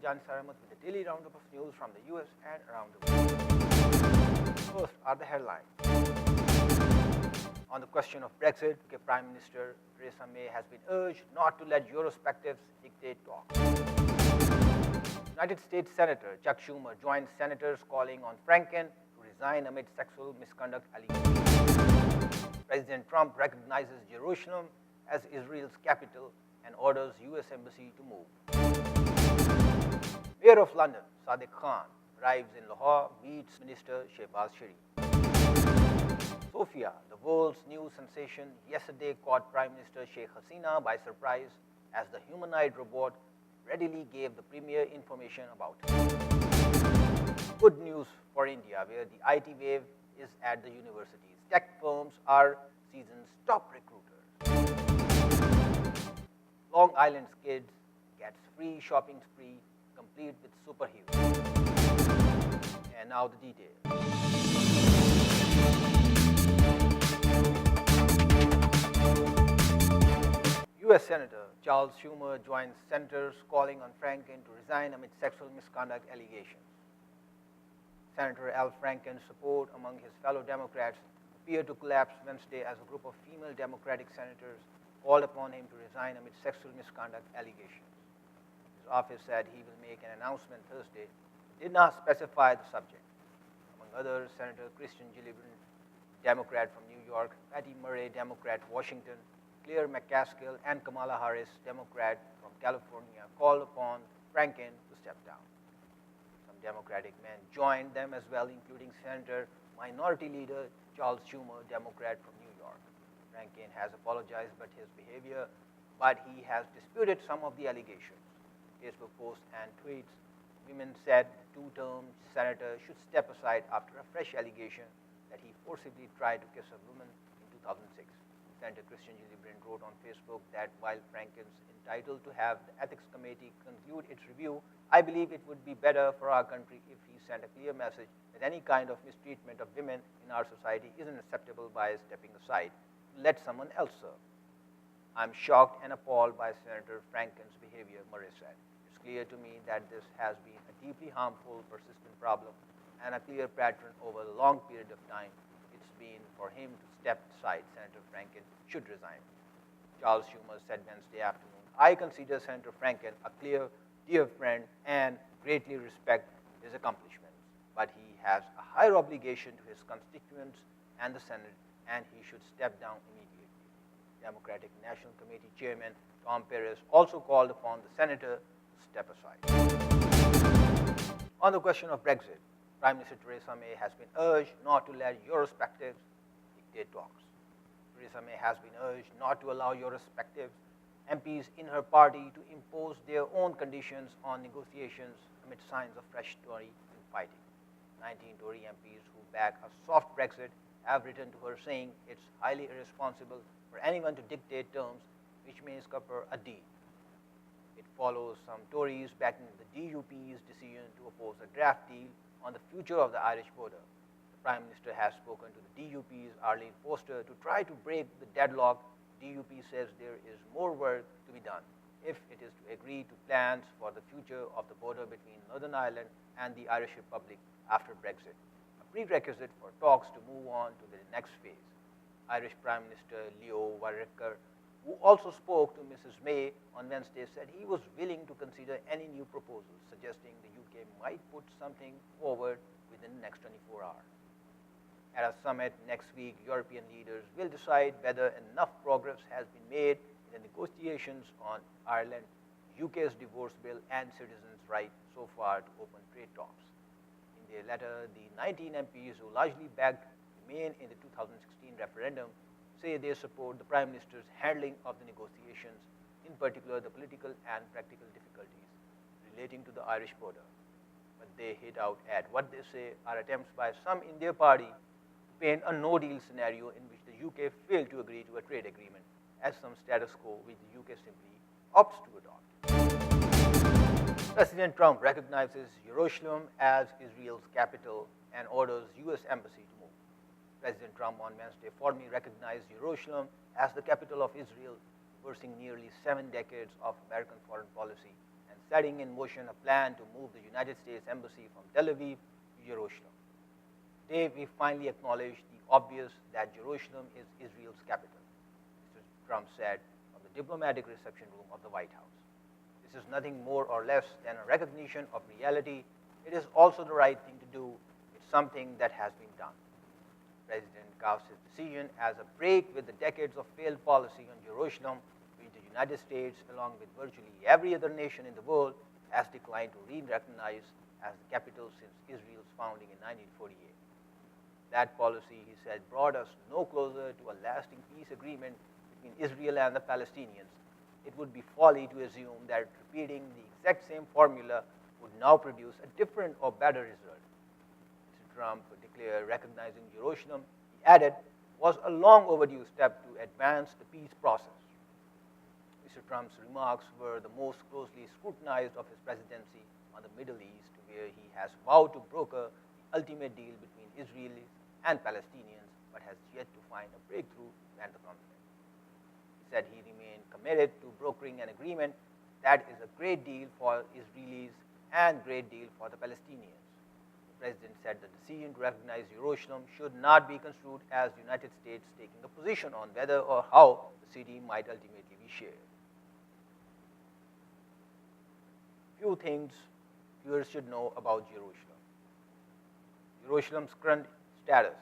Jan Saramat with a daily roundup of news from the US and around the world. First are the headlines. On the question of Brexit, UK Prime Minister Theresa May has been urged not to let Eurospectives dictate talks. United States Senator Chuck Schumer joined senators calling on Franken to resign amid sexual misconduct allegations. President Trump recognizes Jerusalem as Israel's capital and orders US embassy to move. Mayor of London, Sadiq Khan, arrives in Lahore, meets Minister Sheikh. Sophia, the world's new sensation, yesterday caught Prime Minister Sheikh Hasina by surprise as the humanoid robot readily gave the premier information about it. Good news for India, where the IT wave is at the universities. Tech firms are season's top recruiters. Long Island's kids gets free shopping spree complete with superheroes. And now the details. US Senator Charles Schumer joins senators calling on Franken to resign amid sexual misconduct allegations. Senator Al Franken's support among his fellow Democrats appeared to collapse Wednesday as a group of female Democratic senators called upon him to resign amid sexual misconduct allegations. His office said he will make an announcement Thursday, but did not specify the subject. Among others, Senator Kirsten Gillibrand, Democrat from New York, Patty Murray, Democrat, Washington, Claire McCaskill, and Kamala Harris, Democrat from California, called upon Franken to step down. Some Democratic men joined them as well, including Senator Minority Leader Charles Schumer, Democrat from New York. Franken has apologized but he has disputed some of the allegations. Facebook posts and tweets, women said the two-term senator should step aside after a fresh allegation that he forcibly tried to kiss a woman in 2006. Senator Kirsten Gillibrand wrote on Facebook that while Franken's entitled to have the Ethics Committee conclude its review, I believe it would be better for our country if he sent a clear message that any kind of mistreatment of women in our society isn't acceptable by stepping aside. Let someone else serve. I'm shocked and appalled by Senator Franken's behavior, Murray said. It's clear to me that this has been a deeply harmful, persistent problem and a clear pattern over a long period of time. It's been for him to step aside. Senator Franken should resign. Charles Schumer said Wednesday afternoon, I consider Senator Franken a clear, dear friend and greatly respect his accomplishments, but he has a higher obligation to his constituents and the Senate, and he should step down immediately. Democratic National Committee Chairman Tom Perez also called upon the senator to step aside. On the question of Brexit, Prime Minister Theresa May has been urged not to let Eurospectives dictate talks. Theresa May has been urged not to allow Eurospectives MPs in her party to impose their own conditions on negotiations amid signs of fresh Tory infighting. 19 Tory MPs who back a soft Brexit have written to her saying it's highly irresponsible for anyone to dictate terms which may scupper a deal. It follows some Tories backing the DUP's decision to oppose a draft deal on the future of the Irish border. The Prime Minister has spoken to the DUP's Arlene Foster to try to break the deadlock. DUP says there is more work to be done if it is to agree to plans for the future of the border between Northern Ireland and the Irish Republic after Brexit, a prerequisite for talks to move on to the next phase. Irish Prime Minister Leo Varadkar, who also spoke to Mrs. May on Wednesday, said he was willing to consider any new proposals, suggesting the UK might put something forward within the next 24 hours. At a summit next week, European leaders will decide whether enough progress has been made in the negotiations on Ireland, UK's divorce bill, and citizens' right so far to open trade talks. In their letter, the 19 MPs who largely backed Remain in the 2016 referendum say they support the Prime Minister's handling of the negotiations, in particular the political and practical difficulties relating to the Irish border. But they hit out at what they say are attempts by some in their party to paint a no-deal scenario in which the UK failed to agree to a trade agreement as some status quo which the UK simply opts to adopt. President Trump recognizes Jerusalem as Israel's capital and orders US embassy to move. President Trump on Wednesday formally recognized Jerusalem as the capital of Israel, reversing nearly 7 decades of American foreign policy and setting in motion a plan to move the United States Embassy from Tel Aviv to Jerusalem. Today, we finally acknowledge the obvious that Jerusalem is Israel's capital, Mr. Trump said from the diplomatic reception room of the White House. This is nothing more or less than a recognition of reality. It is also the right thing to do. It's something that has been done. The President casts his decision as a break with the decades of failed policy on Jerusalem, which the United States, along with virtually every other nation in the world, has declined to re-recognize as the capital since Israel's founding in 1948. That policy, he said, brought us no closer to a lasting peace agreement between Israel and the Palestinians. It would be folly to assume that repeating the exact same formula would now produce a different or better result. Mr. Trump declared recognizing Jerusalem, he added, was a long overdue step to advance the peace process. Mr. Trump's remarks were the most closely scrutinized of his presidency on the Middle East, where he has vowed to broker the ultimate deal between Israelis and Palestinians, but has yet to find a breakthrough to end the conflict. He said he remained committed to brokering an agreement that is a great deal for Israelis and great deal for the Palestinians. The president said the decision to recognize Jerusalem should not be construed as the United States taking a position on whether or how the city might ultimately be shared. Few things viewers should know about Jerusalem. Jerusalem's current status.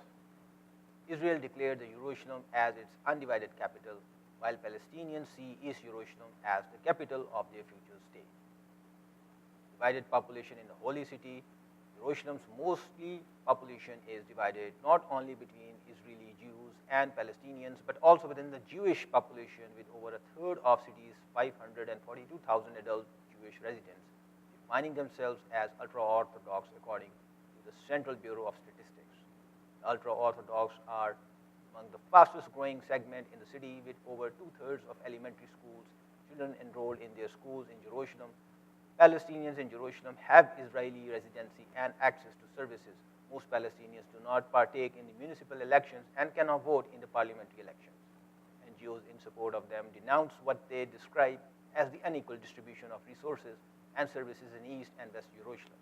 Israel declared the Jerusalem as its undivided capital, while Palestinians see East Jerusalem as the capital of their future state. Divided population in the Holy City. Jerusalem's mostly population is divided not only between Israeli Jews and Palestinians, but also within the Jewish population, with over a third of city's 542,000 adult Jewish residents defining themselves as ultra-Orthodox according to the Central Bureau of Statistics. The ultra-Orthodox are among the fastest growing segment in the city, with over two-thirds of elementary schools children enrolled in their schools in Jerusalem. Palestinians in Jerusalem have Israeli residency and access to services. Most Palestinians do not partake in the municipal elections and cannot vote in the parliamentary elections. NGOs in support of them denounce what they describe as the unequal distribution of resources and services in East and West Jerusalem.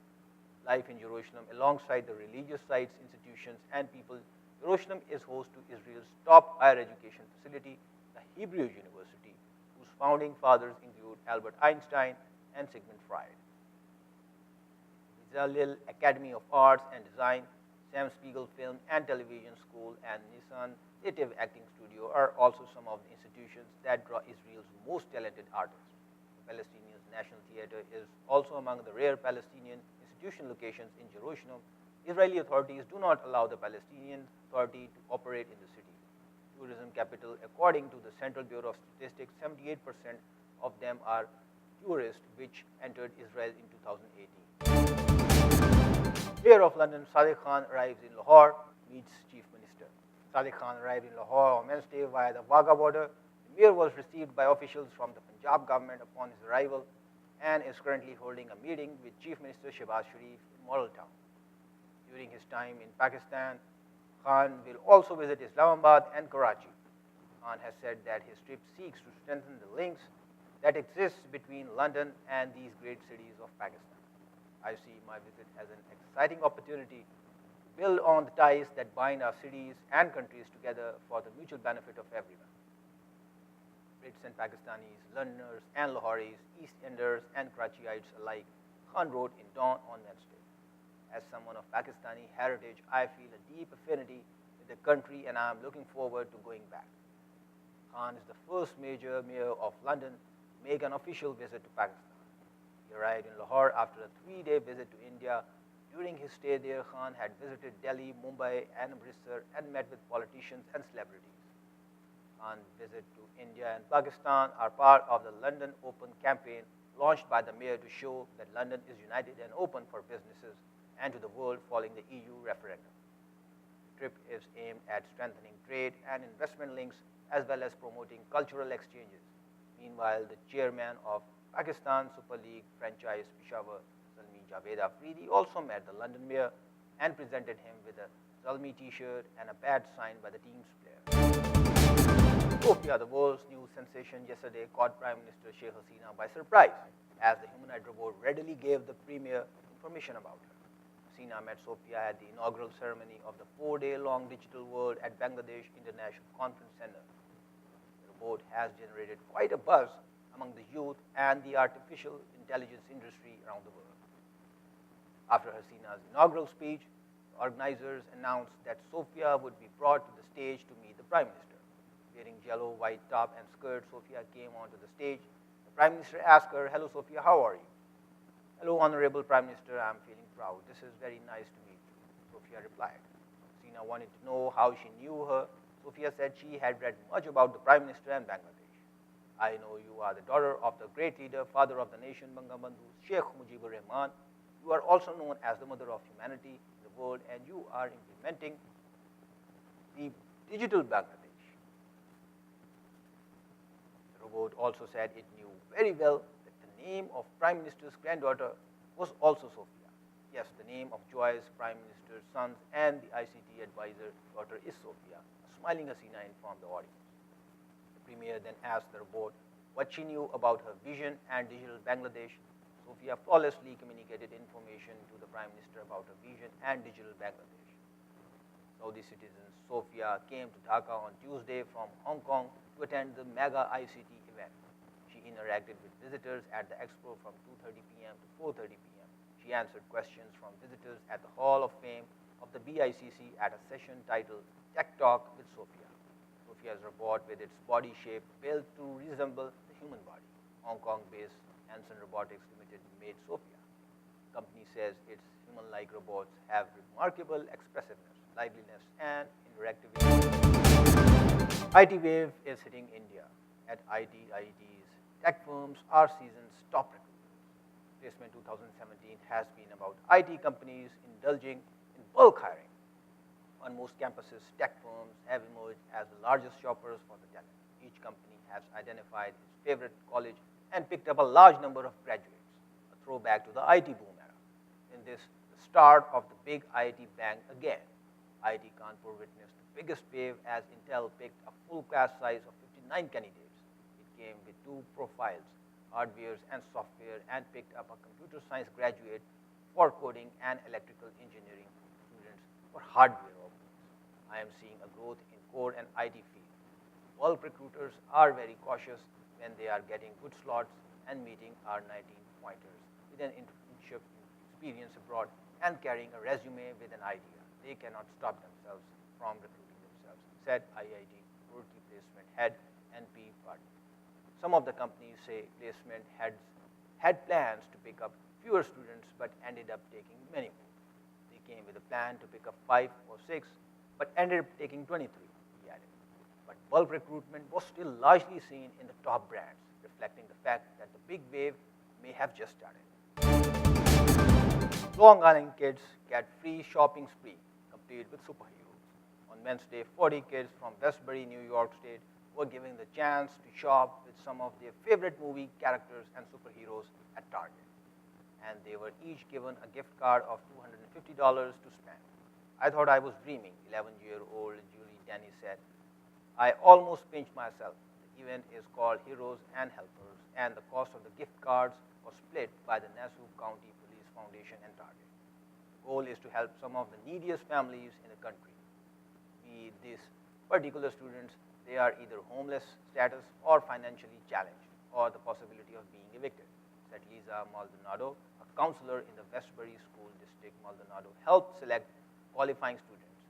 Life in Jerusalem, alongside the religious sites, institutions, and people, Jerusalem is host to Israel's top higher education facility, the Hebrew University, whose founding fathers include Albert Einstein and Sigmund Freud. Bezalel Academy of Arts and Design, Sam Spiegel Film and Television School, and Nissan Native Acting Studio are also some of the institutions that draw Israel's most talented artists. The Palestinian National Theater is also among the rare Palestinian institution locations in Jerusalem. Israeli authorities do not allow the Palestinian Authority to operate in the city. Tourism capital, according to the Central Bureau of Statistics, 78% of them are tourists, which entered Israel in 2018. Mayor of London, Sadiq Khan, arrives in Lahore, meets Chief Minister. Sadiq Khan arrived in Lahore on Wednesday via the Wagah border. The mayor was received by officials from the Punjab government upon his arrival and is currently holding a meeting with Chief Minister Shehbaz Sharif in Model Town. During his time in Pakistan, Khan will also visit Islamabad and Karachi. Khan has said that his trip seeks to strengthen the links that exist between London and these great cities of Pakistan. I see my visit as an exciting opportunity to build on the ties that bind our cities and countries together for the mutual benefit of everyone. Brits and Pakistanis, Londoners and Lahoris, East Enders and Karachiites alike, Khan wrote in Dawn on Wednesday. As someone of Pakistani heritage, I feel a deep affinity with the country and I am looking forward to going back. Khan is the first major mayor of London to make an official visit to Pakistan. He arrived in Lahore after a 3-day visit to India. During his stay there, Khan had visited Delhi, Mumbai and Amritsar and met with politicians and celebrities. Khan's visit to India and Pakistan are part of the London Open campaign launched by the mayor to show that London is united and open for businesses and to the world following the EU referendum. The trip is aimed at strengthening trade and investment links as well as promoting cultural exchanges. Meanwhile, the chairman of Pakistan Super League franchise Peshawar, Zalmi Javed Afridi, also met the London mayor and presented him with a Zalmi t-shirt and a badge signed by the team's player. Sophia, the world's new sensation yesterday caught Prime Minister Sheikh Hasina by surprise, as the humanoid robot readily gave the Premier information about her. Hasina met Sophia at the inaugural ceremony of the 4-day-long Digital World at Bangladesh International Conference Center. The robot has generated quite a buzz among the youth and the artificial intelligence industry around the world. After Hasina's inaugural speech, the organizers announced that Sophia would be brought to the stage to meet the Prime Minister. Wearing yellow, white top and skirt, Sophia came onto the stage. The Prime Minister asked her, "Hello, Sophia, how are you?" "Hello, Honorable Prime Minister, I'm feeling proud. This is very nice to meet you," Sophia replied. Hasina wanted to know how she knew her. Sophia said she had read much about the Prime Minister and Bangladesh. "I know you are the daughter of the great leader, father of the nation, Bangabandhu, Sheikh Mujibur Rahman. You are also known as the mother of humanity in the world, and you are implementing the digital Bangladesh." The robot also said it knew very well that the name of Prime Minister's granddaughter was also Sophia. Yes, the name of Joy's Prime Minister's sons and the ICT advisor daughter is Sophia. A smiling Hasina informed the audience. The Premier then asked the robot what she knew about her vision and digital Bangladesh. Sophia flawlessly communicated information to the Prime Minister about her vision and digital Bangladesh. Saudi citizen Sophia came to Dhaka on Tuesday from Hong Kong to attend the mega ICT event. She interacted with visitors at the expo from 2:30 p.m. to 4:30 p.m. She answered questions from visitors at the Hall of Fame of the BICC at a session titled Tech Talk with Sophia. Sophia's robot, with its body shape built to resemble the human body. Hong Kong-based Hanson Robotics Limited made Sophia. The company says its human-like robots have remarkable expressiveness, liveliness, and interactivity. IT wave is hitting India. At IITs, tech firms are season's top recruiters. Placement 2017 has been about IT companies indulging in bulk hiring. On most campuses, tech firms have emerged as the largest shoppers for the talent. Each company has identified its favorite college and picked up a large number of graduates, a throwback to the IT boom era. In this, the start of the big IT bang again, IT Kanpur witnessed the biggest wave as Intel picked a full class size of 59 candidates. It came with 2 profiles, hardware and software, and picked up a computer science graduate for coding and electrical engineering students for hardware openings. I am seeing a growth in core and IT field. Bulk recruiters are very cautious when they are getting good slots and meeting our 19 pointers with an internship experience abroad and carrying a resume with an idea. They cannot stop themselves from recruiting themselves, said IIT Roorkee placement head NP Pardon. Some of the companies say placement heads had plans to pick up fewer students but ended up taking many more. They came with a plan to pick up 5 or 6 but ended up taking 23, he added. But bulk recruitment was still largely seen in the top brands, reflecting the fact that the big wave may have just started. Long Island kids get free shopping spree, complete with superheroes. On Wednesday, 40 kids from Westbury, New York State were given the chance to shop with some of their favorite movie characters and superheroes at Target. And they were each given a gift card of $250 to spend. I thought I was dreaming, 11-year-old Julie Denny said. I almost pinched myself. The event is called Heroes and Helpers, and the cost of the gift cards was split by the Nassau County Police Foundation and Target. The goal is to help some of the neediest families in the country. Be these particular students, they are either homeless status or financially challenged, or the possibility of being evicted, said Lisa Maldonado, a counselor in the Westbury School District. Maldonado helped select qualifying students.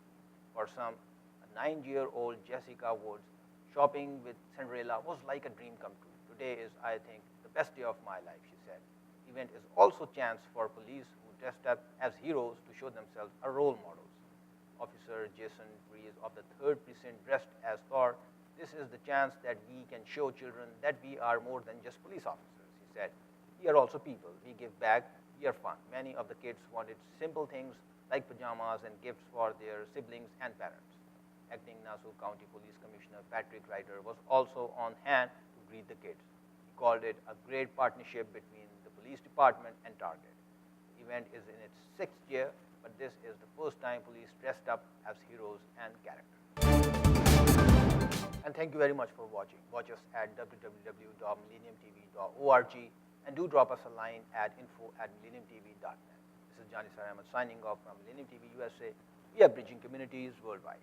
For some, a 9-year-old Jessica Woods, shopping with Cinderella was like a dream come true. Today is, I think, the best day of my life, she said. The event is also a chance for police who dressed up as heroes to show themselves as role models. Officer Jason Rees of the 3rd Precinct dressed as Thor. This is the chance that we can show children that we are more than just police officers, he said. We are also people. We give back. We are fun. Many of the kids wanted simple things like pajamas and gifts for their siblings and parents. Acting Nassau County Police Commissioner Patrick Ryder was also on hand to greet the kids. He called it a great partnership between the police department and Target. The event is in its 6th year, but this is the first time police dressed up as heroes and characters. And thank you very much for watching. Watch us at www.millenniumtv.org, and do drop us a line at info@millenniumtv.net. This is Jani Ahmed signing off from Millennium TV USA. We are bridging communities worldwide.